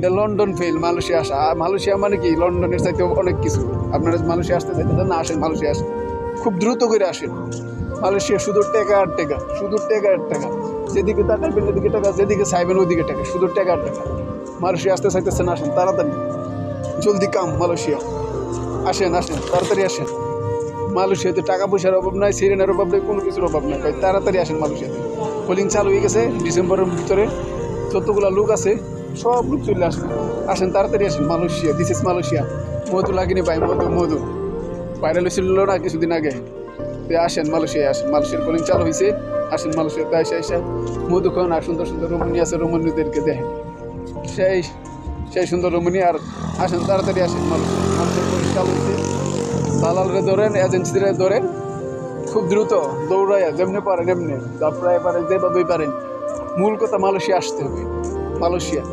এটা London fail Malaysia আসা। Malaysia মানে কি লন্ডনের চাইতে অনেক কিছু। আপনারা মালয়েশিয়া আসতে চাইতে না আসেন, মালয়েশিয়া আসেন, খুব দ্রুত করে আসেন। মালয়েশিয়া শুধু টাকা আর টাকা, শুধু টাকা আর টাকা, যেদিকে তাকাবেন এদিকে টাকা, যেদিকে চাইবেন ওইদিকে টাকা, শুধু টাকা আর টাকা। মালয়েশিয়া আসতে চাইতেছেন আসেন তাড়াতাড়ি, জলদি কাম মালয়েশিয়া, আসেন আসেন তাড়াতাড়ি আসেন। মালয়েশিয়াতে টাকা পয়সার অভাব নাই, সিরিয়ানের অভাব নেই, কোনো কিছুর অভাব নেই, ভাই তাড়াতাড়ি আসেন মালয়েশিয়াতে। পোলিং চালু হয়ে গেছে ডিসেম্বরের ভিতরে, যতগুলো লোক আছে সব লোক চলে আসেন, আসেন তাড়াতাড়ি আসেন মালয়েশিয়া। This is Malaysia. মধু লাগেনি ভাই, মধু মধু ভাইরাল হয়েছিল না কিছুদিন আগে। তো আসেন মালয়েশিয়া, আসেন মালয়েশিয়ার পোলিং চালু হয়েছে, আসেন মালয়েশিয়াতে এসে এসে মধু খান। আর সুন্দর সুন্দর রমণী আছে, রমণীদেরকে দেখেন, সেই সেই সুন্দর রমণী। আর আসেন তাড়াতাড়ি আসেন মালয়েশিয়া, মালয়েশিয়ার পোলিং চালু হয়েছে। দালালরে ধরেন, এজেন্সিরে ধরেন, খুব দ্রুত দৌড়াইয়া যেমনি পারেন এমনি, আপনারা পারেন যেভাবেই পারেন। মূল কথা মালয়েশিয়া আসতে হবে, মালয়েশিয়া।